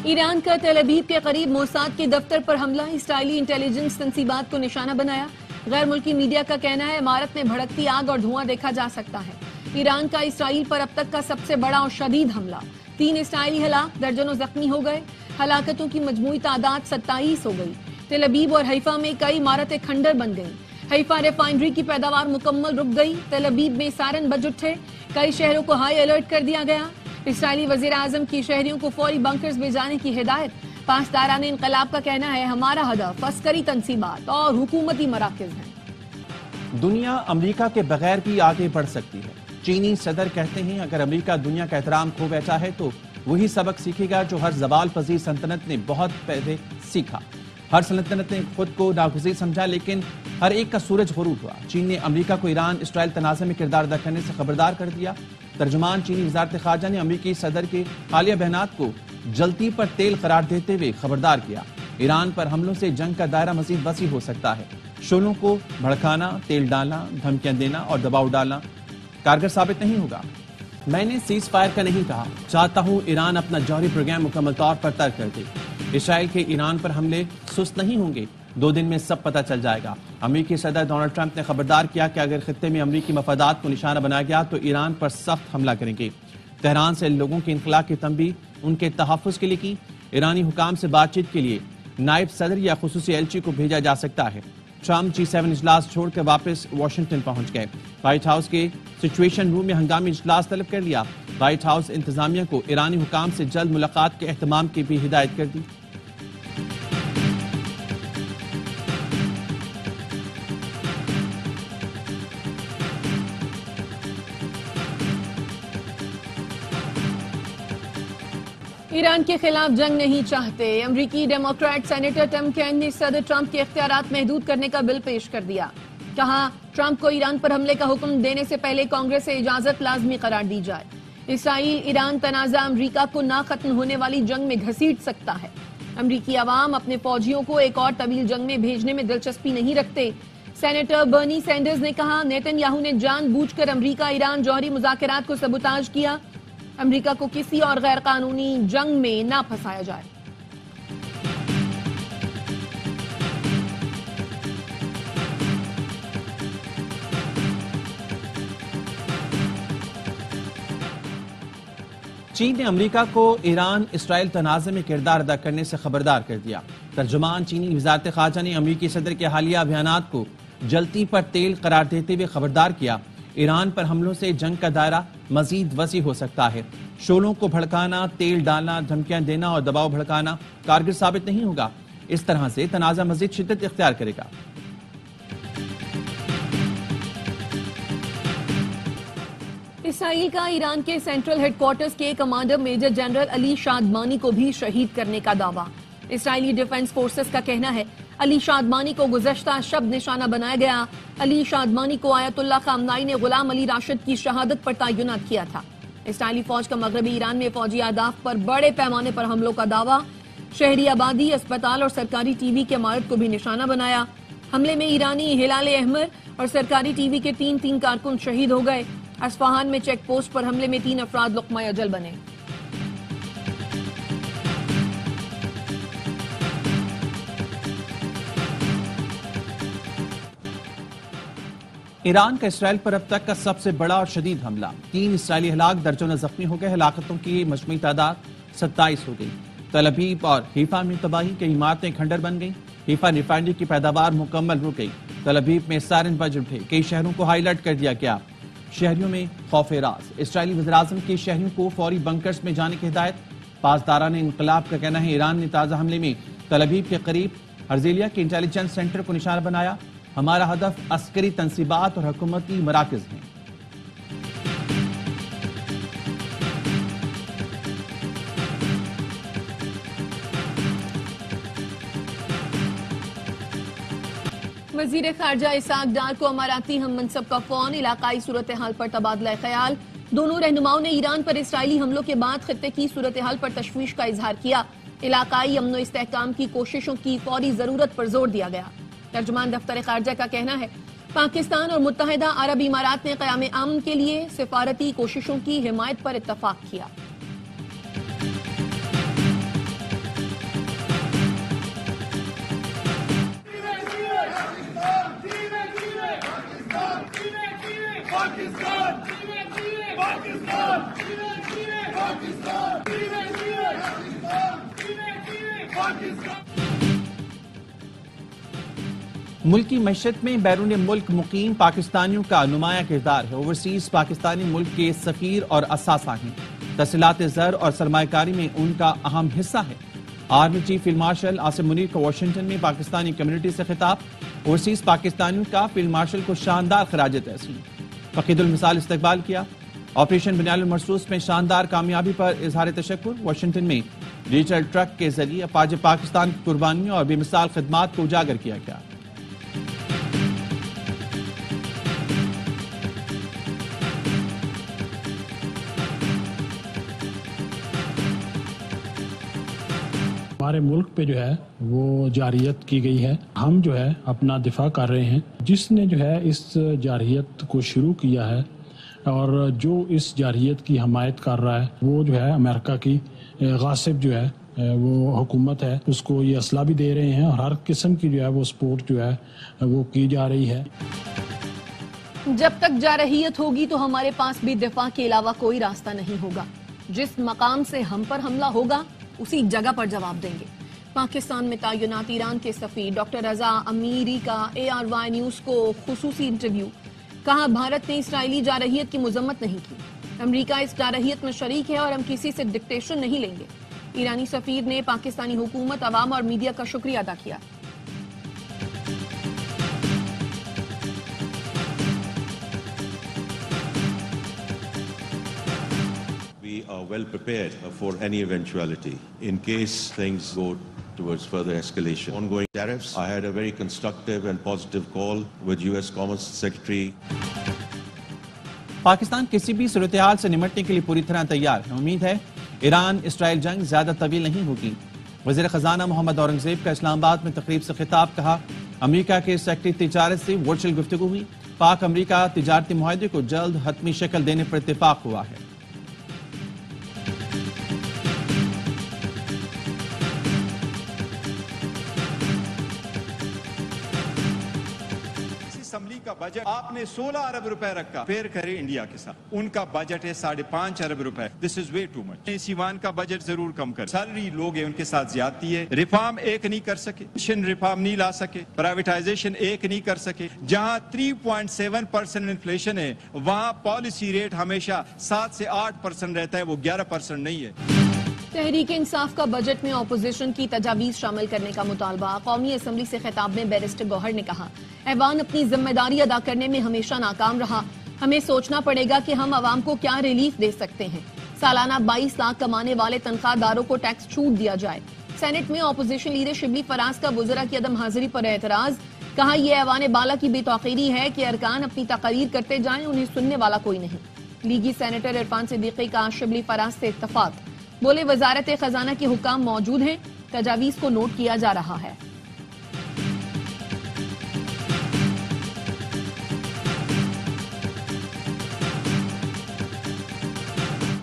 ایران کا تل ابیب کے قریب موساد کے دفتر پر حملہ، اسرائیلی انٹیلیجنس تنصیبات کو نشانہ بنایا۔ غیر ملکی میڈیا کا کہنا ہے عمارت میں بھڑکتی آگ اور دھواں دیکھا جا سکتا ہے۔ ایران کا اسرائیل پر اب تک کا سب سے بڑا اور شدید حملہ، 3 اسرائیلی ہلاک، درجنوں زخمی ہو گئے، ہلاکتوں کی مجموعی تعداد 27 ہو گئی۔ تل ابیب اور حیفا میں کئی عمارتیں کھنڈر بن گئیں۔ حیفا ریفائنری کی پیداوار مکمل رک گئی، تل ابیب میں سائرن بج اٹھے، کئی شہروں کو ہائی الرٹ کر دیا گیا۔ اسرائیلی وزیر اعظم کی شہریوں کو فوری بنکرز میں جانے کی ہدایت۔ پاسداران انقلاب کا کہنا ہے ہمارا ہدف عسکری تنصیبات اور حکومتی مراکز ہیں۔ دنیا امریکہ کے بغیر بھی آگے بڑھ سکتی ہے۔ چینی صدر کہتے ہیں اگر امریکہ دنیا کا احترام کھو بیٹھا ہے تو وہی سبق سیکھے گا جو ہر زوال پذیر سلطنت نے بہت پہلے سیکھا۔ ہر سلطنت نے خود کو ناگزیر سمجھا لیکن ہر ایک کا سورج غروب ہوا۔ چین نے امریکہ کو ایران اسرائیل تنازع میں کردار ادا کرنے سے خبردار کر دیا۔ ترجمان چینی وزارت خارجہ نے امریکی صدر کے حالیہ بیانات کو جلتی پر تیل قرار دیتے ہوئے خبردار کیا۔ ایران پر حملوں سے جنگ کا دائرہ مزید وسیع ہو سکتا ہے۔ شعلوں کو بھڑکانا، تیل ڈالنا، دھمکیاں دینا اور دباؤ ڈالنا کارگر ثابت نہیں ہوگا۔ میں نے سیز فائر کا نہیں کہا، چاہتا ہوں ایران اپنا جوہری پروگرام مکمل طور پر ترک کر دے۔ اسرائیل کے ایران پر حملے سست نہیں ہوں گے، 2 دن میں سب پتہ چل جائے گا۔ امریکی صدر ڈونلڈ ٹرمپ نے خبردار کیا کہ اگر خطے میں امریکی مفادات کو نشانہ بنایا گیا تو ایران پر سخت حملہ کریں گے۔ تہران سے لوگوں کے انخلاء کی تنبیہ ان کے تحفظ کے لیے کی۔ ایرانی حکام سے بات چیت کے لیے نائب صدر یا خصوصی ایلچی کو بھیجا جا سکتا ہے۔ ٹرمپ G7 اجلاس چھوڑ کر واپس واشنگٹن پہنچ گئے۔ وائٹ ہاؤس کے سچویشن روم میں ہنگامی اجلاس طلب کر لیا۔ وائٹ ہاؤس انتظامیہ کو ایرانی حکام سے جلد ملاقات کے اہتمام کی بھی ہدایت کر دی۔ ایران کے خلاف جنگ نہیں چاہتے، امریکی ڈیموکریٹ سینیٹر ٹم کین نے صدر ٹرمپ کے اختیارات محدود کرنے کا بل پیش کر دیا۔ کہا ٹرمپ کو ایران پر حملے کا حکم دینے سے پہلے کانگریس سے اجازت لازمی قرار دی جائے۔ اسرائیل ایران تنازع امریکہ کو نہ ختم ہونے والی جنگ میں گھسیٹ سکتا ہے۔ امریکی عوام اپنے فوجیوں کو ایک اور طویل جنگ میں بھیجنے میں دلچسپی نہیں رکھتے۔ سینیٹر برنی سینڈرز نے کہا نیتن یاہو نے جان بوجھ کر امریکہ ایران جوہری مذاکرات کو سبوتاژ کیا۔ امریکہ کو کسی اور غیر قانونی جنگ میں نہ پھنسایا جائے۔ چین نے امریکہ کو ایران اسرائیل تنازع میں کردار ادا کرنے سے خبردار کر دیا۔ ترجمان چینی وزارت خارجہ نے امریکی صدر کے حالیہ بیانات کو جلتی پر تیل قرار دیتے ہوئے خبردار کیا۔ ایران پر حملوں سے جنگ کا دائرہ مزید وسیع ہو سکتا ہے۔ شعلوں کو بھڑکانا، تیل ڈالنا، دھمکیاں دینا اور دباؤ بھڑکانا کارگر ثابت نہیں ہوگا۔ اس طرح سے تنازع مزید شدت اختیار کرے گا۔ اسرائیل کا ایران کے سینٹرل ہیڈ کوارٹرز کے کمانڈر میجر جنرل علی شادمانی کو بھی شہید کرنے کا دعویٰ۔ اسرائیلی ڈیفنس فورسز کا کہنا ہے علی شادمانی کو گزشتہ شب نشانہ بنایا گیا۔ علی شادمانی کو آیت اللہ خامنائی نے غلام علی راشد کی شہادت پر تعینات کیا تھا۔ اسرائیلی فوج کا مغربی ایران میں فوجی اہداف پر بڑے پیمانے پر حملوں کا دعویٰ۔ شہری آبادی، اسپتال اور سرکاری ٹی وی کی عمارت کو بھی نشانہ بنایا۔ حملے میں ایرانی ہلال احمر اور سرکاری ٹی وی کے 3 کارکن شہید ہو گئے۔ اصفہان میں چیک پوسٹ پر حملے میں 3 افراد لقمہ اجل بنے۔ ایران کا اسرائیل پر اب تک کا سب سے بڑا اور شدید حملہ، 3 اسرائیلی ہلاک، درجنوں زخمی ہو گئے، ہلاکتوں کی مجموعی تعداد 27 ہو گئی۔ تل ابیب اور حیفا میں تباہی، کئی عمارتیں کھنڈر بن گئیں، حیفا ریفائنری کی پیداوار مکمل رک گئی، تل ابیب میں سائرن بج اٹھے، کئی شہروں کو ہائی الرٹ کر دیا گیا۔ شہریوں میں خوف راز، اسرائیلی وزیراعظم کی شہریوں کو فوری بنکرز میں جانے کی ہدایت۔ پاسداران انقلاب کا کہنا ہے ایران نے تازہ حملے میں تل ابیب کے قریب ہرزیلیا کے انٹیلیجنس سینٹر کو نشانہ بنایا۔ ہمارا ہدف عسکری تنصیبات اور حکومتی مراکز ہیں۔ وزیر خارجہ اسحاق ڈار کو اماراتی ہم منصب کا فون، علاقائی صورتحال پر تبادلہ خیال۔ دونوں رہنماؤں نے ایران پر اسرائیلی حملوں کے بعد خطے کی صورتحال پر تشویش کا اظہار کیا۔ علاقائی امن و استحکام کی کوششوں کی فوری ضرورت پر زور دیا گیا۔ ترجمان دفتر خارجہ کا کہنا ہے پاکستان اور متحدہ عرب امارات نے قیام امن کے لیے سفارتی کوششوں کی حمایت پر اتفاق کیا۔ ملکی معیشت میں بیرون ملک مقیم پاکستانیوں کا نمایاں کردار ہے۔ اوورسیز پاکستانی ملک کے سفیر اور اثاثہ ہیں۔ تحصیلات زر اور سرمایہ کاری میں ان کا اہم حصہ ہے۔ Army chief field marshal Asim Munir کا واشنگٹن میں پاکستانی کمیونٹی سے خطاب۔ اوورسیز پاکستانیوں کا فیلڈ مارشل کو شاندار خراج تحسین، فقید المثال استقبال کیا۔ آپریشن بنیال المرصوص میں شاندار کامیابی پر اظہار تشکر۔ واشنگٹن میں ڈیجیٹل ٹرک کے ذریعے افواج پاکستان کی قربانیوں اور بے مثال خدمات کو اجاگر کیا گیا۔ ہمارے ملک پہ جو ہے وہ جارحیت کی گئی ہے، ہم جو ہے اپنا دفاع کر رہے ہیں۔ جس نے جو ہے اس جارحیت کو شروع کیا ہے اور جو اس جارحیت کی حمایت کر رہا ہے وہ جو ہے امریکہ کی غاصب جو ہے وہ حکومت ہے، اس کو یہ اسلحہ بھی دے رہے ہیں اور ہر قسم کی جو ہے وہ سپورٹ جو ہے وہ کی جا رہی ہے۔ جب تک جارحیت ہوگی تو ہمارے پاس بھی دفاع کے علاوہ کوئی راستہ نہیں ہوگا۔ جس مقام سے ہم پر حملہ ہوگا اسی جگہ پر جواب دیں گے۔ پاکستان میں تعینات ایران کے سفیر ڈاکٹر رضا امیری کا ARY نیوز کو خصوصی انٹرویو۔ کہا بھارت نے اسرائیلی جارحیت کی مذمت نہیں کی، امریکہ اس جارحیت میں شریک ہے اور ہم کسی سے ڈکٹیشن نہیں لیں گے۔ ایرانی سفیر نے پاکستانی حکومت، عوام اور میڈیا کا شکریہ ادا کیا۔ We are well prepared for any eventuality in case things go towards further escalation. Ongoing tariffs, I had a very constructive and positive call with US Commerce Secretary. Pakistan کسی بھی صورتحال سے نمٹنے کے لیے پوری طرح تیار ہے۔ امید ہے ایران اسرائیل جنگ زیادہ طویل نہیں ہوگی۔ وزیر خزانہ محمد اورنگزیب کا اسلام آباد میں تقریب سے خطاب۔ کہا امریکہ کے سیکرٹری تجارت سے ورچوئل گفتگو ہوئی۔ پاک امریکہ تجارتی معاہدے کو جلد حتمی شکل دینے پر اتفاق ہوا ہے۔ اسمبلی کا بجٹ آپ نے 16 ارب روپے رکھا، پھر کرے انڈیا کے ساتھ ان کا بجٹ ہے 5.5 ارب روپے۔ دس از وے ٹو مچ۔ سیوان کا بجٹ ضرور کم کر، سیلری لوگ ہیں ان کے ساتھ زیادتی ہے، ریفارم ایک نہیں کر سکے، ریفارم نہیں لا سکے، پرائیویٹائزیشن ایک نہیں کر سکے۔ جہاں 3.7% انفلیشن ہے وہاں پالیسی ریٹ ہمیشہ 7 سے 8% رہتا ہے، وہ 11% نہیں ہے۔ تحریک انصاف کا بجٹ میں اپوزیشن کی تجاویز شامل کرنے کا مطالبہ۔ قومی اسمبلی سے خطاب میں بیرسٹر گوہر نے کہا ایوان اپنی ذمہ داری ادا کرنے میں ہمیشہ ناکام رہا، ہمیں سوچنا پڑے گا کہ ہم عوام کو کیا ریلیف دے سکتے ہیں۔ سالانہ 22 لاکھ کمانے والے تنخواہ داروں کو ٹیکس چھوٹ دیا جائے۔ سینٹ میں اپوزیشن لیڈر شبلی فراز کا وزراء کی عدم حاضری پر اعتراض۔ کہا یہ ایوان بالا کی بے توقیری ہے کہ ارکان اپنی تقاریر کرتے جائیں، انہیں سننے والا کوئی نہیں۔ لیگی سینیٹر عرفان صدیقی کا شبلی فراز سے اتفاق۔ بولے وزارت خزانہ کے حکام موجود ہیں، تجاویز کو نوٹ کیا جا رہا ہے۔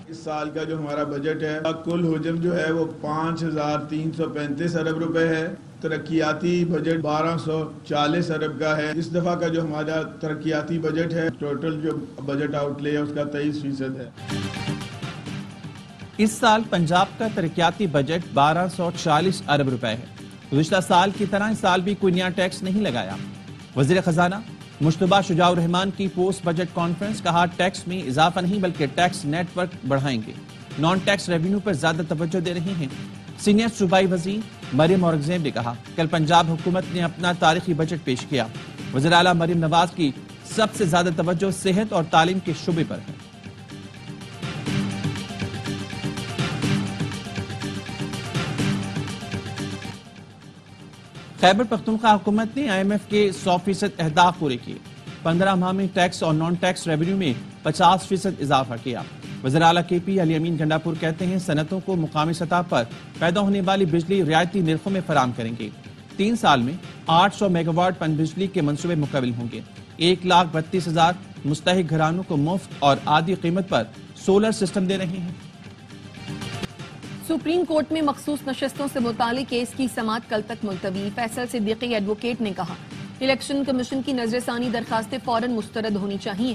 اس سال کا جو ہمارا بجٹ ہے کل حجم جو ہے وہ 5335 ارب روپے ہے۔ ترقیاتی بجٹ 1240 ارب کا ہے۔ اس دفعہ کا جو ہمارا ترقیاتی بجٹ ہے ٹوٹل جو بجٹ آؤٹ لے ہے اس کا 23% ہے۔ اس سال پنجاب کا ترقیاتی بجٹ 1240 ارب روپے ہے۔ گزشتہ سال کی طرح اس سال بھی کوئی نیا ٹیکس نہیں لگایا۔ وزیر خزانہ مشتبہ شجاع الرحمان کی پوسٹ بجٹ کانفرنس۔ کہا ٹیکس میں اضافہ نہیں بلکہ ٹیکس نیٹ ورک بڑھائیں گے، نان ٹیکس ریونیو پر زیادہ توجہ دے رہے ہیں۔ سینئر صوبائی وزیر مریم اورنگزیب نے کہا کل پنجاب حکومت نے اپنا تاریخی بجٹ پیش کیا۔ وزیر اعلیٰ مریم نواز کی سب سے زیادہ توجہ صحت اور تعلیم کے شعبے پر ہے۔ خیبر پختونخوا حکومت نے IMF کے 100% اہداف پورے کیے۔ 15 ماہ میں ٹیکس اور نان ٹیکس ریونیو میں 50% اضافہ کیا۔ وزیر اعلیٰ KP علی امین گنڈاپور کہتے ہیں صنعتوں کو مقامی سطح پر پیدا ہونے والی بجلی رعایتی نرخوں میں فراہم کریں گے۔ 3 سال میں 800 میگا واٹ پن بجلی کے منصوبے مکمل ہوں گے۔ 1,32,000 مستحق گھرانوں کو مفت اور آدھی قیمت پر سولر سسٹم دے رہے ہیں۔ سپریم کورٹ میں مخصوص نشستوں سے متعلق کیس کی سماعت کل تک ملتوی۔ فیصل صدیقی ایڈوکیٹ نے کہا الیکشن کمیشن کی نظر ثانی درخواستیں فوراً مسترد ہونی چاہیے۔